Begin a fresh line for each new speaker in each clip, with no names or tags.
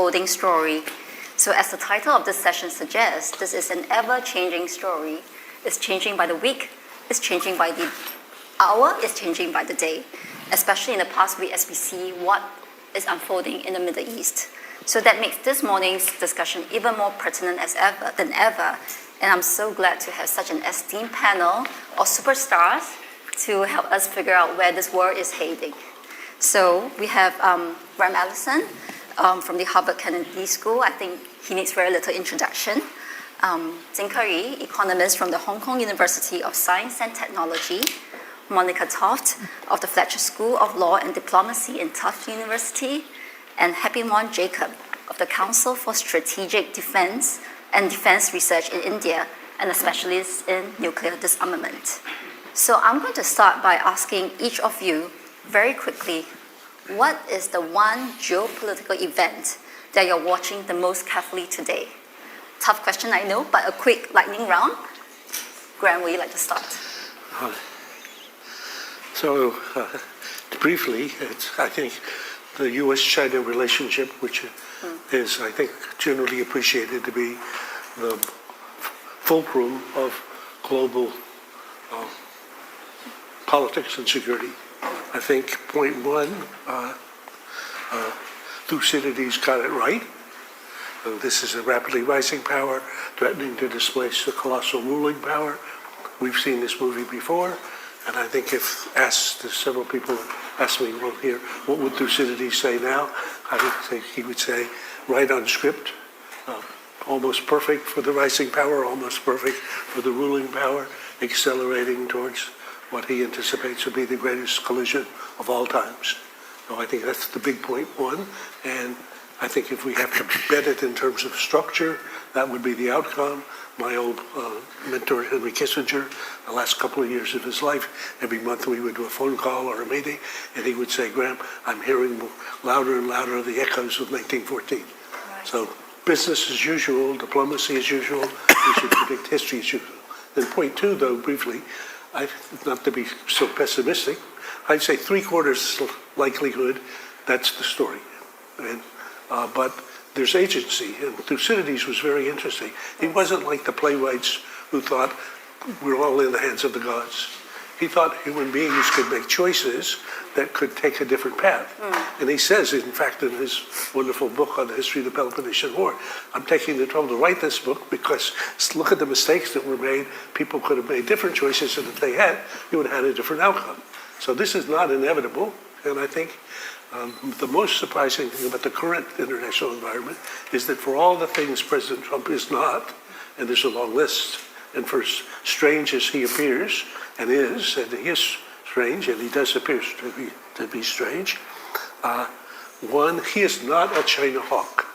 unfolding story. So as the title of this session suggests, this is an ever-changing story. It's changing by the week, it's changing by the hour, it's changing by the day, especially in the past week as we see what is unfolding in the Middle East. So that makes this morning's discussion even more pertinent than ever. And I'm so glad to have such an esteemed panel of superstars to help us figure out where this world is heading. So we have Graham Allison from the Harvard Kennedy School. I think he needs very little introduction. Jin Keyu, economist from the Hong Kong University of Science and Technology. Monica Toft of the Fletcher School of Law and Diplomacy in Tufts University. And Happymon Jacob of the Council for Strategic Defense and Defense Research in India, and a specialist in nuclear disarmament. So I'm going to start by asking each of you very quickly, what is the one geopolitical event that you're watching the most carefully today? Tough question, I know, but a quick lightning round. Graham, would you like to start?
So, briefly, I think the U.S.-China relationship, which is, I think, generally appreciated to be the fulcrum of global politics and security. I think point one, Thucydides got it right. This is a rapidly rising power threatening to displace the colossal ruling power. We've seen this movie before, and I think if asked, several people asked me, well, here, what would Thucydides say now? I would think he would say, right on script, almost perfect for the rising power, almost perfect for the ruling power, accelerating towards what he anticipates will be the greatest collision of all times. So I think that's the big point one, and I think if we have to bet it in terms of structure, that would be the outcome. My old mentor, Henry Kissinger, the last couple of years of his life, every month we would do a phone call or a meeting, and he would say, Graham, I'm hearing louder and louder the echoes of 1914. Right. So business as usual, diplomacy as usual, we should predict history as usual. Then point two, though, briefly, not to be so pessimistic, I'd say 3/4 likelihood that's the story. And, but there's agency, and Thucydides was very interesting. He wasn't like the playwrights who thought we're all in the hands of the gods. He thought human beings could make choices that could take a different path. And he says, in fact, in his wonderful book on the history of the Peloponnesian War, I'm taking the trouble to write this book because look at the mistakes that were made. People could have made different choices, and if they had, you would have had a different outcome. So this is not inevitable, and I think the most surprising thing about the current international environment is that for all the things President Trump is not, and there's a long list, and for as strange as he appears and he is strange, and he does appear to be strange, one, he is not a China hawk.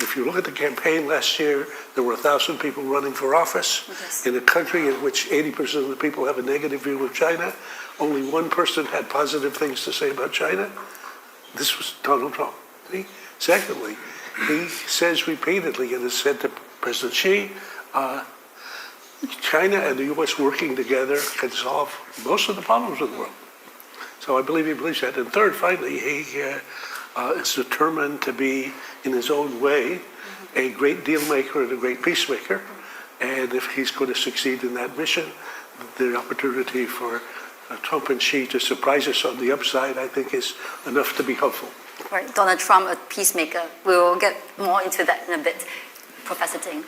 If you look at the campaign last year, there were 1,000 people running for office. Yes. In a country in which 80% of the people have a negative view of China. Only one person had positive things to say about China. This was Donald Trump. Secondly, he says repeatedly, and has said to President Xi, China and the U.S. working together can solve most of the problems of the world. So I believe he believes that. And third, finally, he is determined to be, in his own way, a great deal maker and a great peacemaker. And if he's going to succeed in that mission, the opportunity for Trump and Xi to surprise us on the upside, I think, is enough to be hopeful.
Right, Donald Trump, a peacemaker. We will get more into that in a bit. Professor Ding.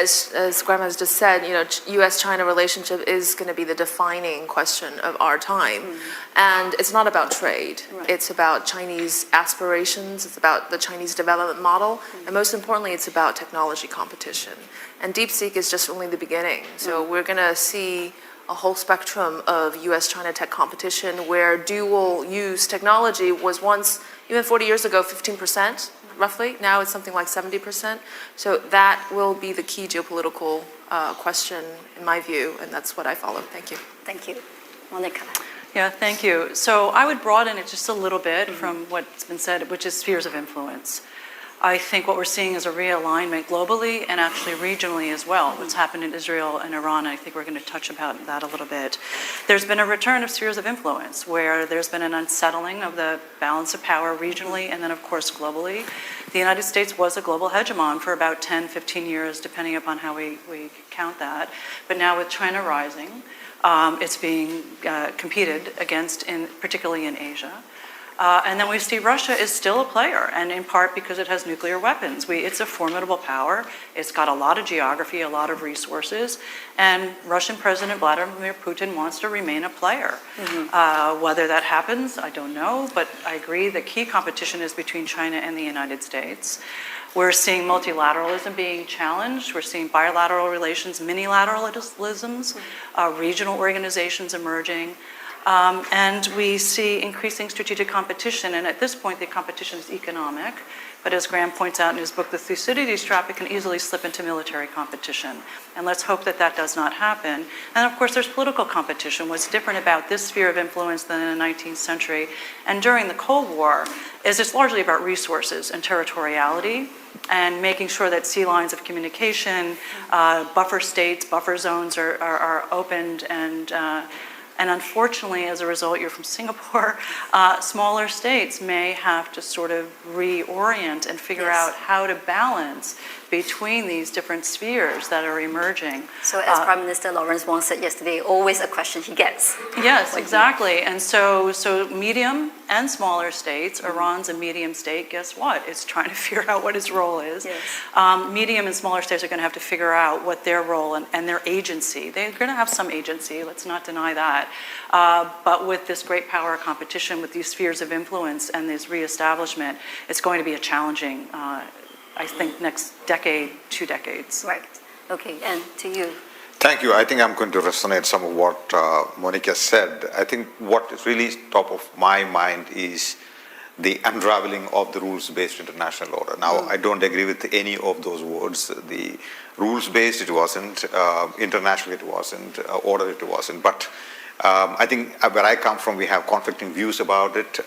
As Graham has just said, U.S.-China relationship is going to be the defining question of our time. And it's not about trade. Right. It's about Chinese aspirations. It's about the Chinese development model. And most importantly, it's about technology competition. And DeepSeek is just only the beginning. So we're going to see a whole spectrum of U.S.-China tech competition where dual-use technology was once, even 40 years ago, 15%. Roughly. Now it's something like 70%. So that will be the key geopolitical question, in my view, and that's what I follow. Thank you.
Thank you. Monica.
Yeah, thank you. So I would broaden it just a little bit from what's been said, which is spheres of influence. I think what we're seeing is a realignment globally and actually regionally as well. What's happened in Israel and Iran, I think we're going to touch about that a little bit. There's been a return of spheres of influence where there's been an unsettling of the balance of power regionally and then, of course, globally. The United States was a global hegemon for about 10, 15 years, depending upon how we count that. But now with China rising, it's being competed against, particularly in Asia. And then we see Russia is still a player, and in part because it has nuclear weapons. It's a formidable power. It's got a lot of geography, a lot of resources, and Russian President Vladimir Putin wants to remain a player. Whether that happens, I don't know, but I agree the key competition is between China and the United States. We're seeing multilateralism being challenged. We're seeing bilateral relations, minilateralisms, regional organizations emerging. And we see increasing strategic competition, and at this point the competition is economic, but as Graham points out in his book, the Thucydides trap, it can easily slip into military competition, and let's hope that that does not happen. And of course there's political competition. What's different about this sphere of influence than in the 19th century and during the Cold War is it's largely about resources and territoriality and making sure that sea lines of communication, buffer states, buffer zones are opened, and unfortunately, as a result, you're from Singapore, smaller states may have to sort of reorient and figure out how to balance between these different spheres that are emerging.
So as Prime Minister Lawrence Wong said yesterday, always a question he gets.
Yes, exactly. And so medium and smaller states, Iran's a medium state, guess what? It's trying to figure out what its role is.
Yes.
Medium and smaller states are going to have to figure out what their role and their agency. They're going to have some agency, let's not deny that. But with this great power competition, with these spheres of influence and this reestablishment, it's going to be a challenging I think next decade, 2 decades.
Right. Okay, and to you.
Thank you. I think I'm going to resonate some of what Monica said. I think what is really top of my mind is the unraveling of the rules-based international order. Now, I don't agree with any of those words. The rules-based, it wasn't. International, it wasn't. Order, it wasn't. But I think where I come from, we have conflicting views about it.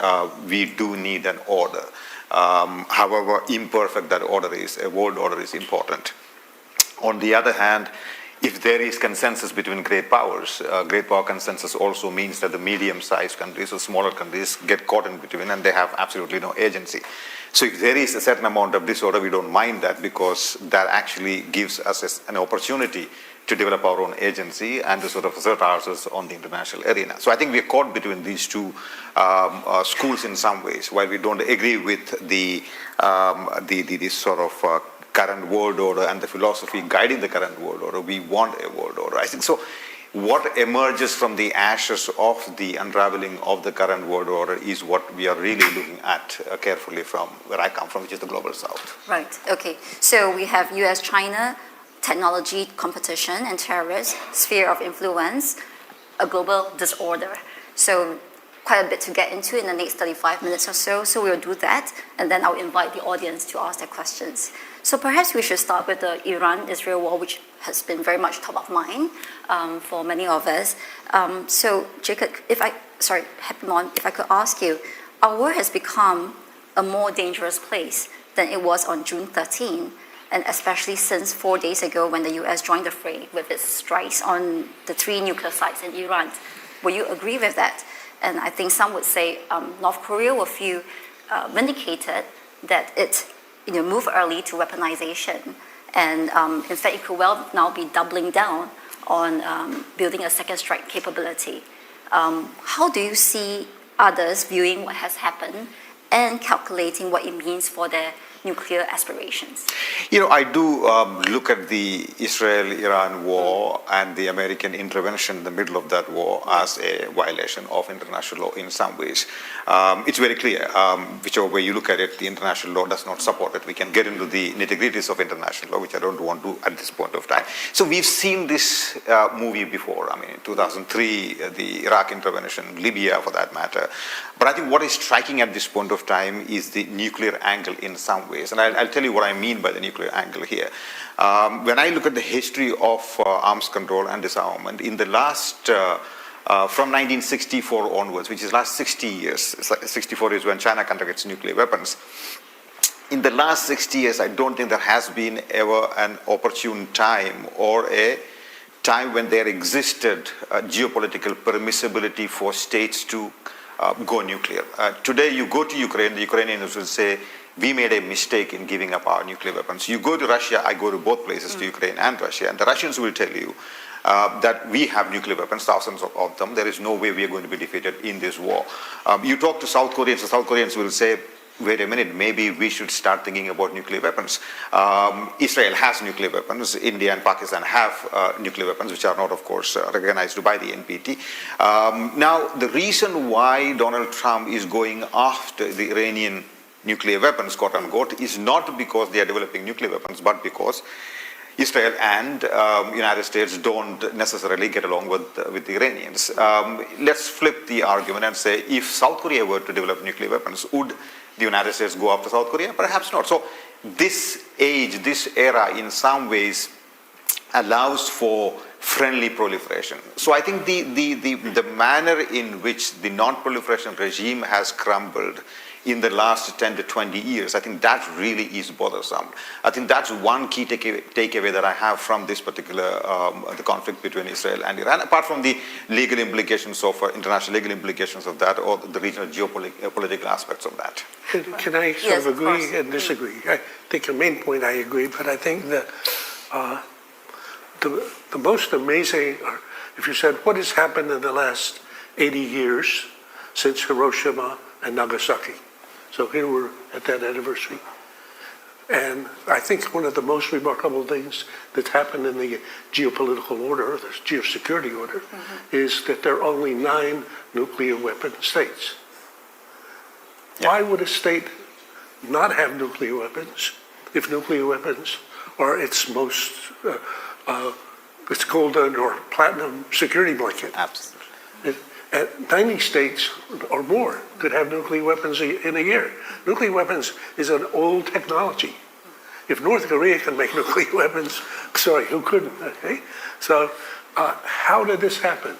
We do need an order. However imperfect that order is, a world order is important. On the other hand, if there is consensus between great powers, great power consensus also means that the medium-sized countries or smaller countries get caught in between and they have absolutely no agency. So if there is a certain amount of disorder, we don't mind that because that actually gives us an opportunity to develop our own agency and to sort of assert ourselves on the international arena. So I think we're caught between these two schools in some ways. While we don't agree with the sort of current world order and the philosophy guiding the current world order, we want a world order. I think so. What emerges from the ashes of the unraveling of the current world order is what we are really looking at carefully from where I come from, which is the global south.
Right, okay. So we have US-China, technology competition and terrorists, sphere of influence, a global disorder. So quite a bit to get into in the next 35 minutes or so. So we'll do that, and then I'll invite the audience to ask their questions. So perhaps we should start with the Iran-Israel war, which has been very much top of mind for many of us. So Jacob, Happymon, if I could ask you, our world has become a more dangerous place than it was on June 13, and especially since 4 days ago when the US joined the fray with its strikes on the 3 nuclear sites in Iran. Will you agree with that? And I think some would say North Korea will feel vindicated that it moved early to weaponization. And in fact, it could well now be doubling down on building a second strike capability. How do you see others viewing what has happened and calculating what it means for their nuclear aspirations?
I do look at the Israel-Iran war and the American intervention in the middle of that war as a violation of international law in some ways. It's very clear, whichever way you look at it, the international law does not support it. We can get into the nitty-gritties of international law, which I don't want to at this point of time. So we've seen this movie before. I mean, in 2003, the Iraq intervention, Libya for that matter. But I think what is striking at this point of time is the nuclear angle in some ways. And I'll tell you what I mean by the nuclear angle here. When I look at the history of arms control and disarmament, in the last, from 1964 onwards, which is last 60 years, 64 is when China conducted its nuclear weapons, in the last 60 years, I don't think there has been ever an opportune time or a time when there existed geopolitical permissibility for states to go nuclear. Today, you go to Ukraine, the Ukrainians will say, we made a mistake in giving up our nuclear weapons. You go to Russia, I go to both places, to Ukraine and Russia, and the Russians will tell you that we have nuclear weapons, thousands of them. There is no way we are going to be defeated in this war. You talk to South Koreans, the South Koreans will say, wait a minute, maybe we should start thinking about nuclear weapons. Israel has nuclear weapons. India and Pakistan have nuclear weapons, which are not, of course, recognized by the NPT. Now, the reason why Donald Trump is going after the Iranian nuclear weapons, quote unquote, is not because they are developing nuclear weapons, but because Israel and United States don't necessarily get along with the Iranians. Let's flip the argument and say, if South Korea were to develop nuclear weapons, would the United States go after South Korea? Perhaps not. So this age, this era, in some ways allows for friendly proliferation. So I think the manner in which the non-proliferation regime has crumbled in the last 10 to 20 years, I think that really is bothersome. I think that's one key takeaway that I have from this particular the conflict between Israel and Iran, apart from the legal implications of international legal implications of that, or the regional geopolitical aspects of that.
Can I sort
Yes,
of
of course.
agree and disagree? I think your main point I agree, but I think that the most amazing, or if you said, what has happened in the last 80 years since Hiroshima and Nagasaki? So here we're at that anniversary. And I think one of the most remarkable things that's happened in the geopolitical order, the geosecurity order, is that there are only 9 nuclear weapon states.
Yeah.
Why would a state not have nuclear weapons if nuclear weapons are its most, its golden or platinum security blanket?
Absolutely.
90 states or more could have nuclear weapons in a year. Nuclear weapons is an old technology. If North Korea can make nuclear weapons, sorry, who couldn't? Okay? So how did this happen?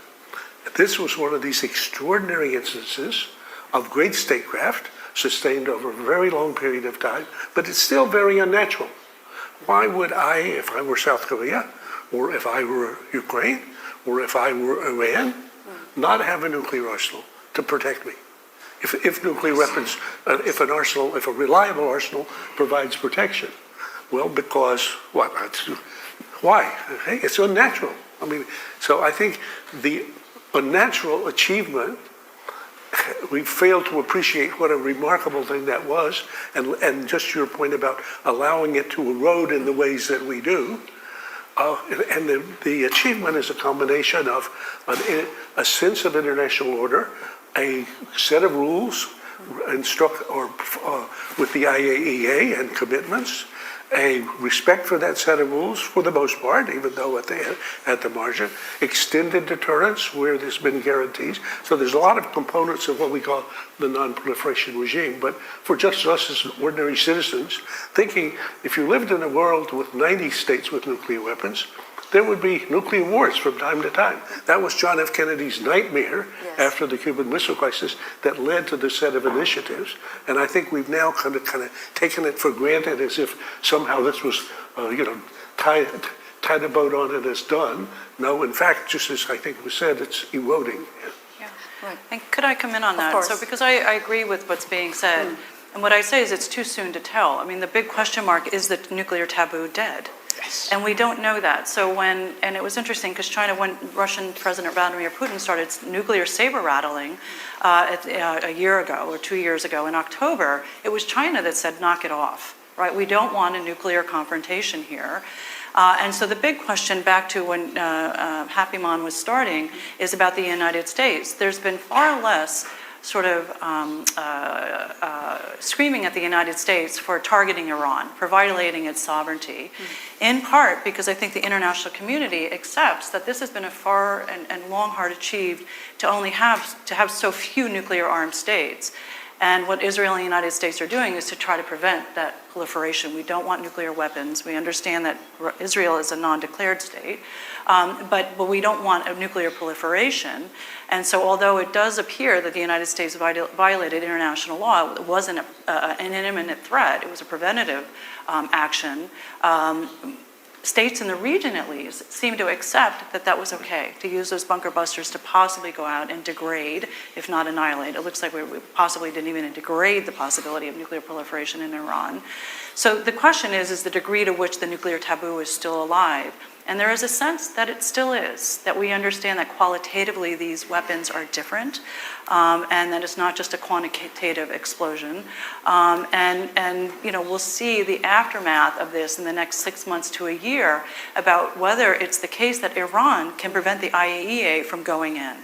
This was one of these extraordinary instances of great statecraft sustained over a very long period of time, but it's still very unnatural. Why would I, if I were South Korea, or if I were Ukraine, or if I were Iran, not have a nuclear arsenal to protect me? If nuclear weapons, if a reliable arsenal provides protection, well, because what? Why? Okay? It's unnatural. I mean, so I think the unnatural achievement, we failed to appreciate what a remarkable thing that was, and just your point about allowing it to erode in the ways that we do. And the achievement is a combination of a sense of international order, a set of rules with the IAEA and commitments, a respect for that set of rules for the most part, even though at the margin, extended deterrence where there's been guarantees. So there's a lot of components of what we call the non-proliferation regime. But for just us as ordinary citizens, thinking if you lived in a world with 90 states with nuclear weapons, there would be nuclear wars from time to time. That was John F. Kennedy's nightmare after the Cuban Missile Crisis that led to this set of initiatives. And I think we've now kind of taken it for granted as if somehow this was, tie the boat on it as done. No, in fact, just as I think was said, it's eroding.
Yeah.
Right.
And could I come in on that?
Of course.
So because I agree with what's being said, and what I say is it's too soon to tell. I mean, the big question mark is the nuclear taboo dead?
Yes.
And we don't know that. So and it was interesting because China, when Russian President Vladimir Putin started nuclear saber rattling a year ago or 2 years ago in October, it was China that said, knock it off, right? We don't want a nuclear confrontation here. And so the big question back to when Happymon was starting is about the United States. There's been far less sort of screaming at the United States for targeting Iran, for violating its sovereignty, in part because I think the international community accepts that this has been a far and long hard achieved to have so few nuclear armed states. And what Israel and the United States are doing is to try to prevent that proliferation. We don't want nuclear weapons. We understand that Israel is a non-declared state, but we don't want a nuclear proliferation. And so although it does appear that the United States violated international law, it wasn't an imminent threat, it was a preventative action. States in the region, at least, seem to accept that that was okay, to use those bunker busters to possibly go out and degrade, if not annihilate. It looks like we possibly didn't even degrade the possibility of nuclear proliferation in Iran. So the question is the degree to which the nuclear taboo is still alive. And there is a sense that it still is, that we understand that qualitatively these weapons are different, and that it's not just a quantitative explosion. And we'll see the aftermath of this in the next 6 months to a year about whether it's the case that Iran can prevent the IAEA from going in,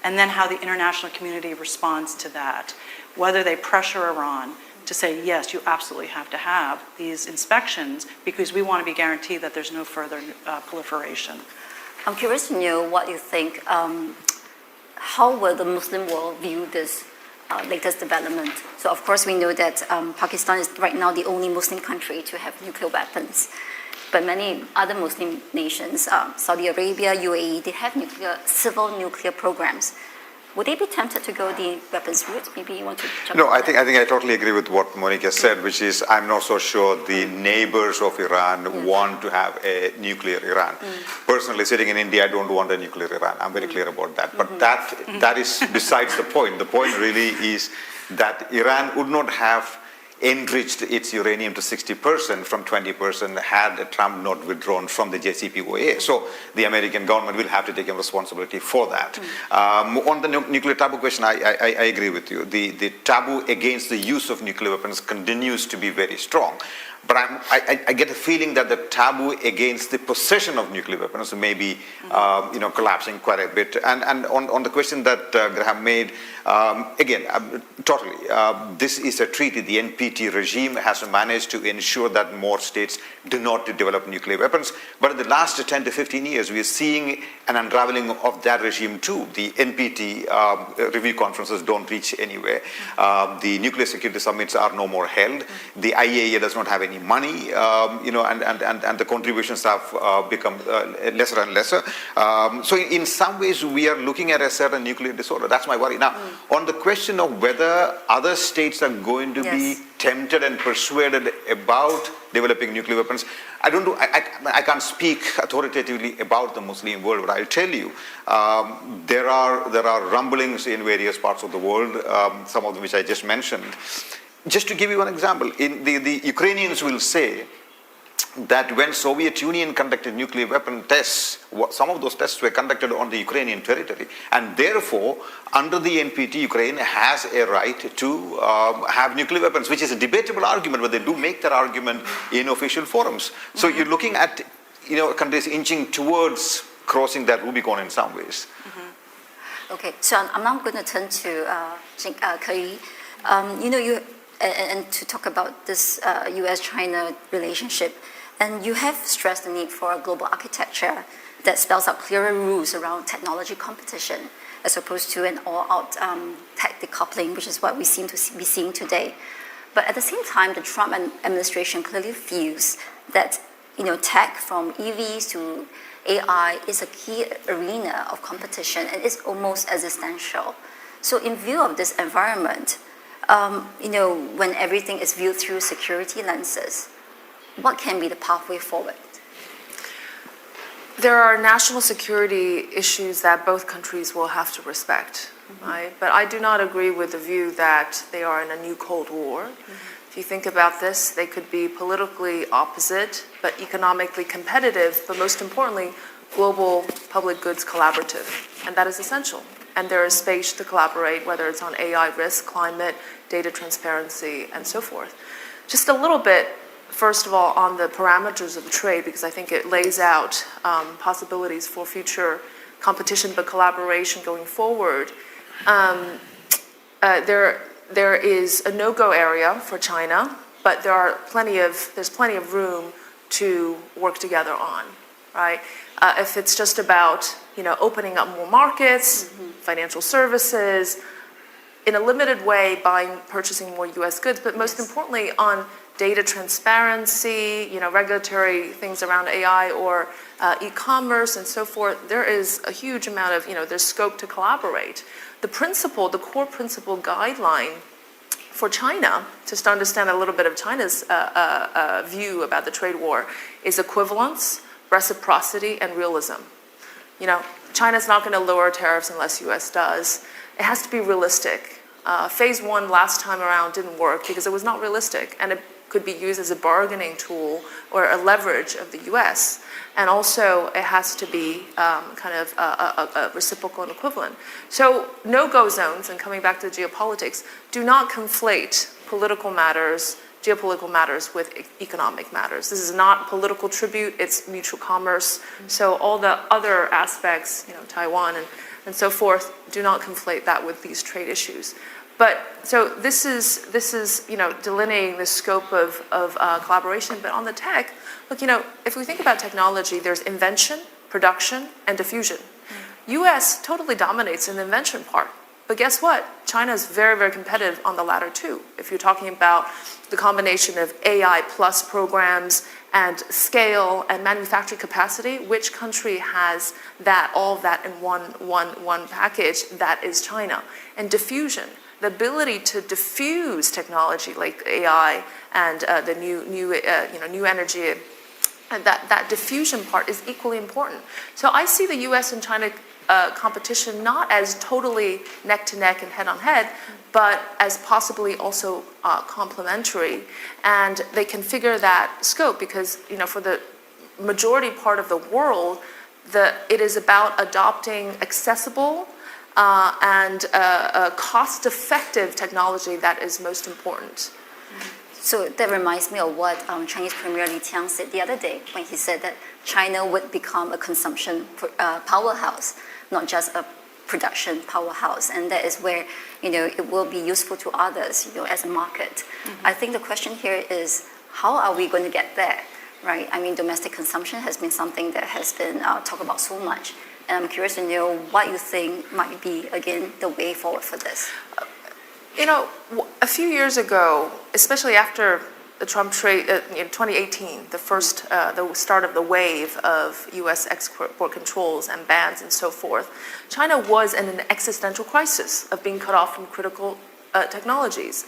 and then how the international community responds to that, whether they pressure Iran to say, yes, you absolutely have to have these inspections because we want to be guaranteed that there's no further proliferation.
I'm curious to know what you think. How will the Muslim world view this latest development? So, of course, we know that Pakistan is right now the only Muslim country to have nuclear weapons. But many other Muslim nations, Saudi Arabia, UAE, they have civil nuclear programs. Would they be tempted to go the weapons route? Maybe you want to jump
No,
on
I think I totally agree with what Monica said, which is I'm not so sure the neighbors of Iran want to have a nuclear Iran. Personally, sitting in India, I don't want a nuclear Iran. I'm very clear about that. But that is besides the point. The point really is that Iran would not have enriched its uranium to 60% from 20% had Trump not withdrawn from the JCPOA. So the American government will have to take responsibility for that. On the nuclear taboo question, I agree with you. The taboo against the use of nuclear weapons continues to be very strong. But I get a feeling that the taboo against the possession of nuclear weapons may be, collapsing quite a bit. And on the question that Graham made, again, totally, this is a treaty. The NPT regime has managed to ensure that more states do not develop nuclear weapons. But in the last 10 to 15 years, we are seeing an unraveling of that regime too. The NPT review conferences don't reach anywhere. The nuclear security summits are no more held. The IAEA does not have any money, and the contributions have become lesser and lesser. So in some ways, we are looking at a certain nuclear disorder. That's my worry. Now, on the question of whether other states are going to be tempted and persuaded about developing nuclear weapons, I can't speak authoritatively about the Muslim world, but I'll tell you, there are rumblings in various parts of the world, some of them which I just mentioned. Just to give you one example, the Ukrainians will say that when Soviet Union conducted nuclear weapon tests, some of those tests were conducted on the Ukrainian territory. And therefore, under the NPT, Ukraine has a right to have nuclear weapons, which is a debatable argument, but they do make that argument in official forums. So you're looking at countries inching towards crossing that Rubicon in some ways.
Okay, so I'm now going to turn to Jin Keyu. And to talk about this U.S.-China relationship. And you have stressed the need for a global architecture that spells out clearer rules around technology competition, as opposed to an all-out tech decoupling, which is what we seem to be seeing today. But at the same time, the Trump administration clearly feels that tech from EVs to AI is a key arena of competition and is almost existential. So in view of this environment, when everything is viewed through security lenses, what can be the pathway forward?
There are national security issues that both countries will have to respect, right? But I do not agree with the view that they are in a new Cold War. If you think about this, they could be politically opposite, but economically competitive, but most importantly, global public goods collaborative. And that is essential. And there is space to collaborate, whether it's on AI risk, climate, data transparency, and so forth. Just a little bit, first of all, on the parameters of trade, because I think it lays out possibilities for future competition but collaboration going forward. There is a no-go area for China, but there's plenty of room to work together on, right? If it's just about opening up more markets, financial services, in a limited way, purchasing more U.S. goods, but most importantly on data transparency, regulatory things around AI or e-commerce and so forth. There is a huge amount of, there's scope to collaborate. The core principle guideline for China, just to understand a little bit of China's view about the trade war, is equivalence, reciprocity, and realism. China's not going to lower tariffs unless U.S. does. It has to be realistic. Phase 1 last time around didn't work because it was not realistic, and it could be used as a bargaining tool or a leverage of the U.S. And also, it has to be kind of a reciprocal and equivalent. So no-go zones, and coming back to geopolitics, do not conflate political matters, geopolitical matters with economic matters. This is not political tribute, it's mutual commerce. So all the other aspects, Taiwan and so forth, do not conflate that with these trade issues. But so this is delineating the scope of collaboration. But on the tech, look, if we think about technology, there's invention, production, and diffusion. U.S. totally dominates in the invention part. But guess what? China is very, very competitive on the latter too. If you're talking about the combination of AI plus programs and scale and manufacturing capacity, which country has that, all of that in one package? That is China. And diffusion, the ability to diffuse technology like AI and the new energy, and that diffusion part is equally important. So I see the U.S. and China competition not as totally neck to neck and head on head, but as possibly also complementary, and they can figure that scope because for the majority part of the world, it is about adopting accessible and cost-effective technology that is most important.
So that reminds me of what Chinese Premier Li Qiang said the other day when he said that China would become a consumption powerhouse, not just a production powerhouse, and that is where it will be useful to others as a market. I think the question here is how are we going to get there, right? I mean, domestic consumption has been something that has been talked about so much, and I'm curious to know what you think might be again the way forward for this.
A few years ago, especially after the Trump trade, 2018, the start of the wave of U.S. export controls and bans and so forth, China was in an existential crisis of being cut off from critical technologies.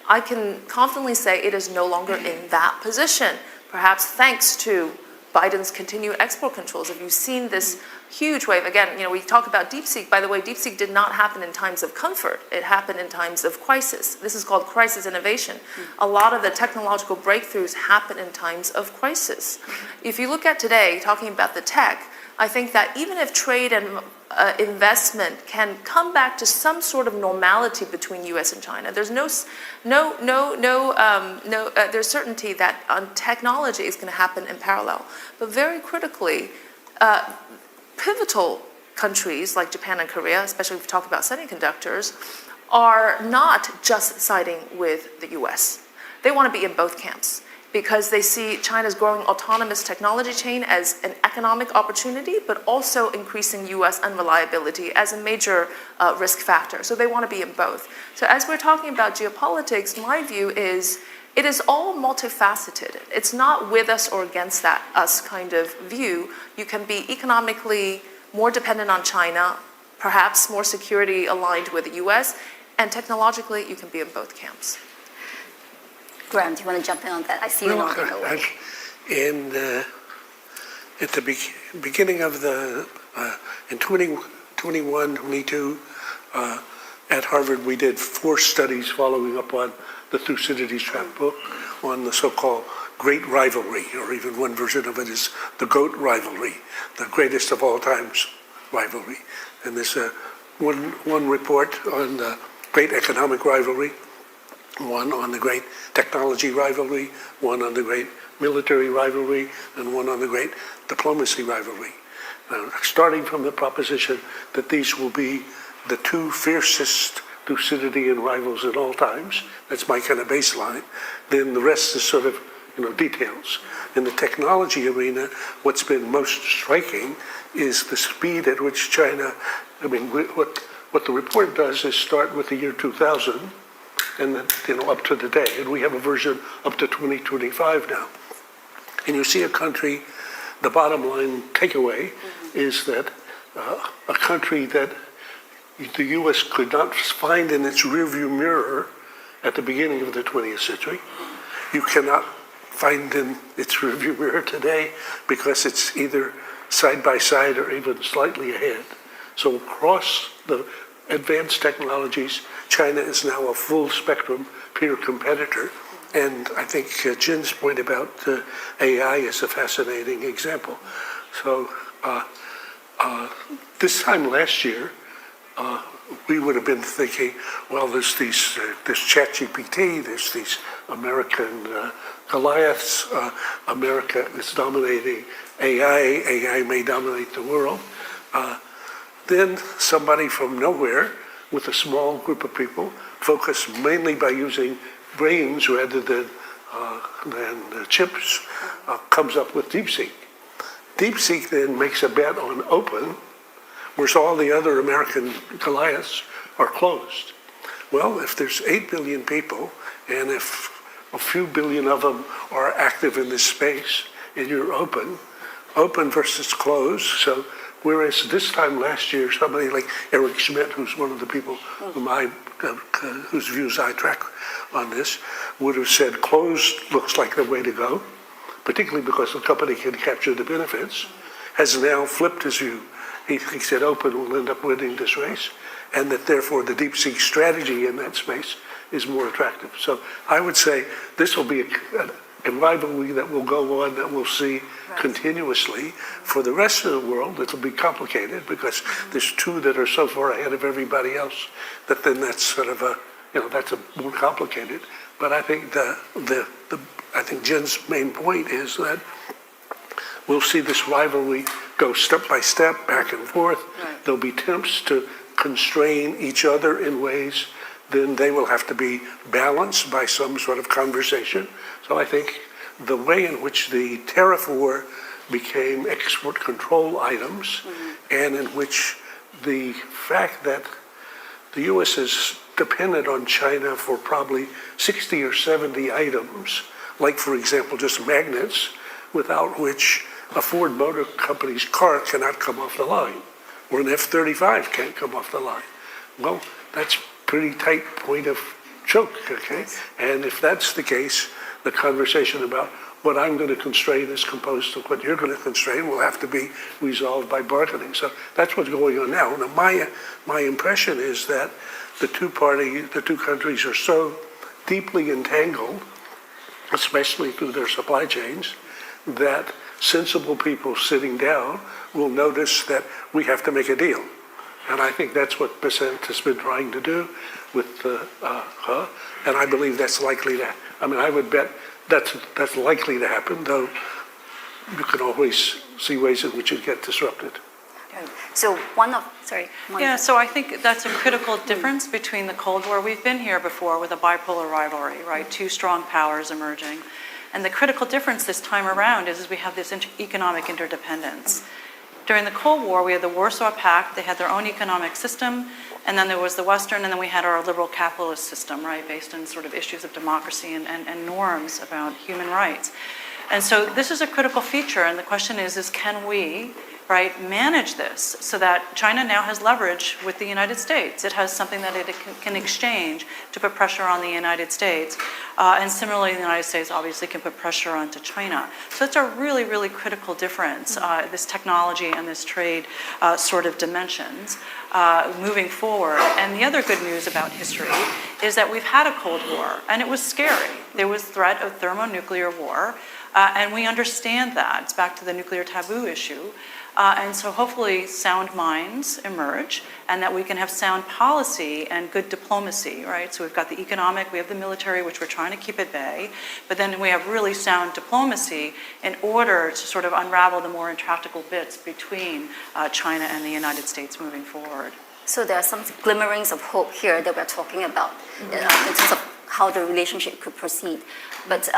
I can confidently say it is no longer in that position, perhaps thanks to Biden's continued export controls. Have you seen this huge wave? Again, we talk about DeepSeek. By the way, DeepSeek did not happen in times of comfort. It happened in times of crisis. This is called crisis innovation. A lot of the technological breakthroughs happen in times of crisis. If you look at today, talking about the tech, I think that even if trade and investment can come back to some sort of normality between U.S. and China, there's there's certainty that technology is going to happen in parallel. But very critically, pivotal countries like Japan and Korea, especially if we talk about semiconductors, are not just siding with the U.S. They want to be in both camps because they see China's growing autonomous technology chain as an economic opportunity, but also increasing U.S. unreliability as a major risk factor. So they want to be in both. So as we're talking about geopolitics, my view is it is all multifaceted. It's not with us or against us kind of view. You can be economically more dependent on China, perhaps more security aligned with the U.S., and technologically you can be in both camps.
Graham, do you want to jump in on that? I see you nodding away.
At the beginning of in 2021, 22, at Harvard, we did 4 studies following up on the Thucydides trap book on the so-called Great Rivalry, or even one version of it is the Goat Rivalry, the greatest of all times rivalry. And there's one report on the Great Economic Rivalry, one on the Great Technology Rivalry, one on the Great Military Rivalry, and one on the Great Diplomacy Rivalry. Starting from the proposition that these will be the 2 fiercest Thucydidean rivals at all times, that's my kind of baseline, then the rest is sort of details. In the technology arena, what's been most striking is the speed at which China, what what the report does is start with the year 2000 and then, up to the day. And we have a version up to 2025 now. And you see a country, the bottom line takeaway is that a country that the U.S. could not find in its rearview mirror at the beginning of the 20th century, you cannot find in its rearview mirror today because it's either side by side or even slightly ahead. So across the advanced technologies, China is now a full spectrum peer competitor. And I think Jin's point about AI is a fascinating example. So this time last year, we would have been thinking, well, there's ChatGPT, there's these American Goliaths, America is dominating AI may dominate the world. Then somebody from nowhere with a small group of people, focused mainly by using brains rather than chips, comes up with DeepSeek. DeepSeek then makes a bet on open, whereas all the other American Goliaths are closed. Well, if there's 8 billion people, and if a few billion of them are active in this space, and you're open versus closed, so whereas this time last year, somebody like Eric Schmidt, who's one of the people whose views I track on this, would have said closed looks like the way to go, particularly because the company can capture the benefits, has now flipped his view. He thinks that open will end up winning this race, and that therefore the DeepSeek strategy in that space is more attractive. So I would say this will be a rivalry that will go on, that we'll see continuously. For the rest of the world, it'll be complicated because there's two that are so far ahead of everybody else that then that's sort of that's more complicated. But I think I think Jin's main point is that we'll see this rivalry go step by step, back and forth. Right. There'll be attempts to constrain each other in ways, then they will have to be balanced by some sort of conversation. So I think the way in which the tariff war became export control items, and in which the fact that the U.S. is dependent on China for probably 60 or 70 items, like, for example, just magnets, without which a Ford Motor Company's car cannot come off the line, or an F-35 can't come off the line. Well, that's pretty tight point of choke, okay? And if that's the case, the conversation about what I'm going to constrain as opposed to what you're going to constrain will have to be resolved by bargaining. So that's what's going on now. Now, my impression is that the two countries are so deeply entangled, especially through their supply chains, that sensible people sitting down will notice that we have to make a deal. And I think that's what Besant has been trying to do with her, and I believe that's likely to. I mean, I would bet that's likely to happen, though you can always see ways in which it get disrupted.
So Monica.
Yeah, so I think that's a critical difference between the Cold War. We've been here before with a bipolar rivalry, right? Two strong powers emerging. And the critical difference this time around is we have this economic interdependence. During the Cold War, we had the Warsaw Pact. They had their own economic system. And then there was the Western, and then we had our liberal capitalist system, right, based on sort of issues of democracy and norms about human rights. And so this is a critical feature, and the question is can we, right, manage this so that China now has leverage with the United States. It has something that it can exchange to put pressure on the United States. And similarly, the United States obviously can put pressure onto China. So it's a really, really critical difference, this technology and this trade sort of dimensions moving forward. And the other good news about history is that we've had a Cold War, and it was scary. There was threat of thermonuclear war, and we understand that. It's back to the nuclear taboo issue. And so hopefully sound minds emerge, and that we can have sound policy and good diplomacy, right? So we've got the economic, we have the military, which we're trying to keep at bay, but then we have really sound diplomacy in order to sort of unravel the more intractable bits between China and the United States moving forward.
So there are some glimmerings of hope here that we're talking about in terms of how the relationship could proceed. But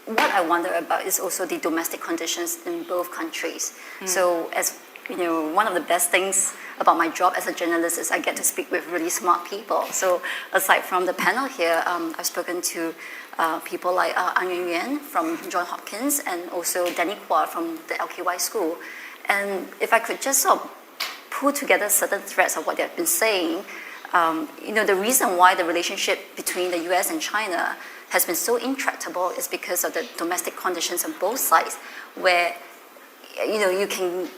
what I wonder about is also the domestic conditions in both countries. So as one of the best things about my job as a journalist is I get to speak with really smart people. So aside from the panel here, I've spoken to people like Ang Yuan from Johns Hopkins and also Danny Kwa from the LKY school. And if I could just sort of pull together certain threads of what they've been saying, the reason why the relationship between the US and China has been so intractable is because of the domestic conditions on both sides, where you can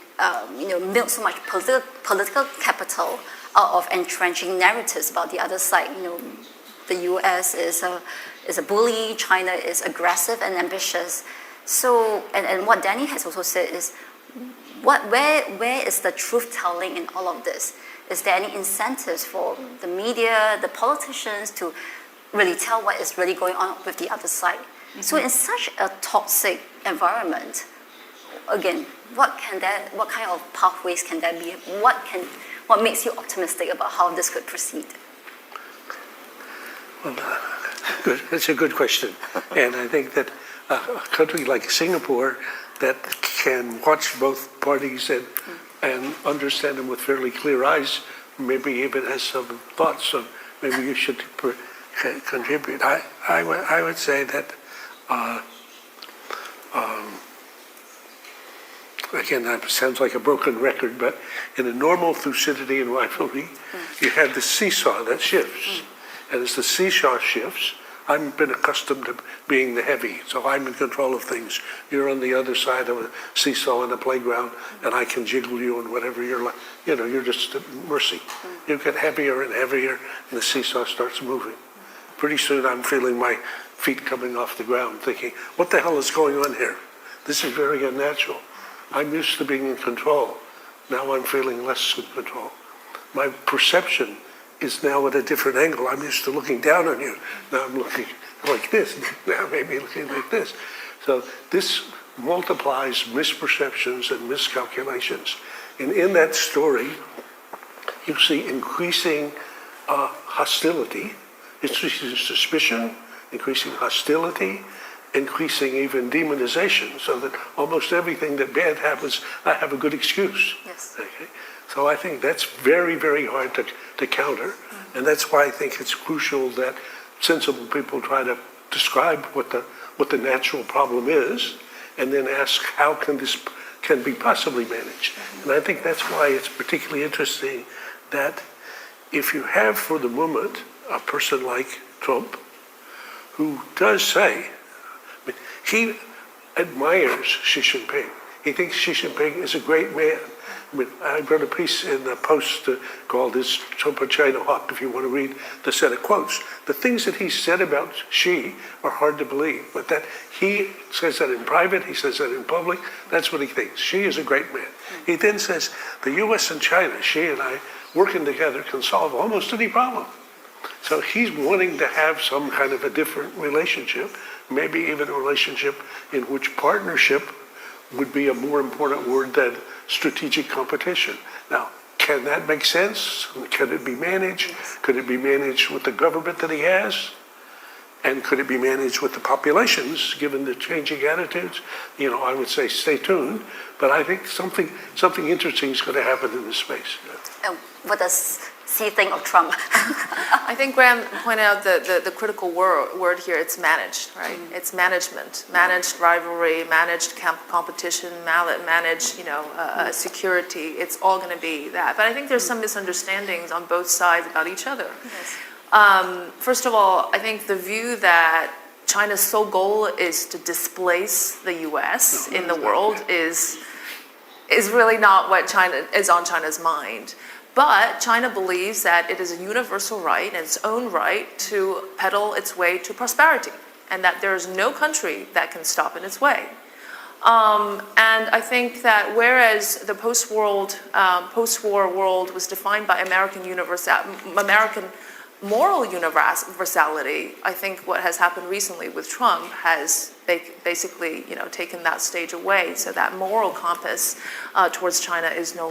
milk so much political capital out of entrenching narratives about the other side. The US is a bully, China is aggressive and ambitious. So, and what Danny has also said is, where is the truth telling in all of this? Is there any incentives for the media, the politicians to really tell what is really going on with the other side? Mm-hmm. So in such a toxic environment, again, what kind of pathways can there be? What makes you optimistic about how this could proceed?
Well, good. That's a good question. And I think that a country like Singapore that can watch both parties and understand them with fairly clear eyes, maybe even has some thoughts of maybe you should contribute. I would say that, again, that sounds like a broken record, but in a normal Thucydidean rivalry, you have the seesaw that shifts. And as the seesaw shifts, I've been accustomed to being the heavy, so I'm in control of things. You're on the other side of a seesaw in a playground, and I can jiggle you and whatever you're like. You're just at mercy. You get heavier and heavier, and the seesaw starts moving. Pretty soon I'm feeling my feet coming off the ground, thinking, what the hell is going on here? This is very unnatural. I'm used to being in control. Now I'm feeling less in control. My perception is now at a different angle. I'm used to looking down on you. Now I'm looking like this. Now maybe looking like this. So this multiplies misperceptions and miscalculations. And in that story, you see increasing hostility, increasing suspicion, increasing hostility, increasing even demonization, so that almost everything that bad happens, I have a good excuse.
Yes.
Okay? So I think that's very, very hard to counter, and that's why I think it's crucial that sensible people try to describe what the natural problem is, and then ask how can be possibly managed. And I think that's why it's particularly interesting that if you have for the moment a person like Trump, who does say, he admires Xi Jinping. He thinks Xi Jinping is a great man. I wrote a piece in the Post called "Is Trump a China Hawk?" if you want to read the set of quotes. The things that he said about Xi are hard to believe, but that he says that in private, he says that in public, that's what he thinks. Xi is a great man. He then says, the US and China, Xi and I, working together can solve almost any problem. So he's wanting to have some kind of a different relationship, maybe even a relationship in which partnership would be a more important word than strategic competition. Now, can that make sense? Can it be managed? Could it be managed with the government that he has? And could it be managed with the populations, given the changing attitudes? I would say stay tuned, but I think something interesting is going to happen in this space.
What does Xi think of Trump?
I think Graham pointed out the critical word here. It's managed, right? It's management, managed rivalry, managed competition, managed security. It's all going to be that. But I think there's some misunderstandings on both sides about each other. Yes. First of all, I think the view that China's sole goal is to displace the U.S. in the world is really not what is on China's mind. But China believes that it is a universal right and its own right to pedal its way to prosperity, and that there is no country that can stop in its way. And I think that whereas the post-war world was defined by American moral universality, I think what has happened recently with Trump has basically taken that stage away, so that moral compass towards China is no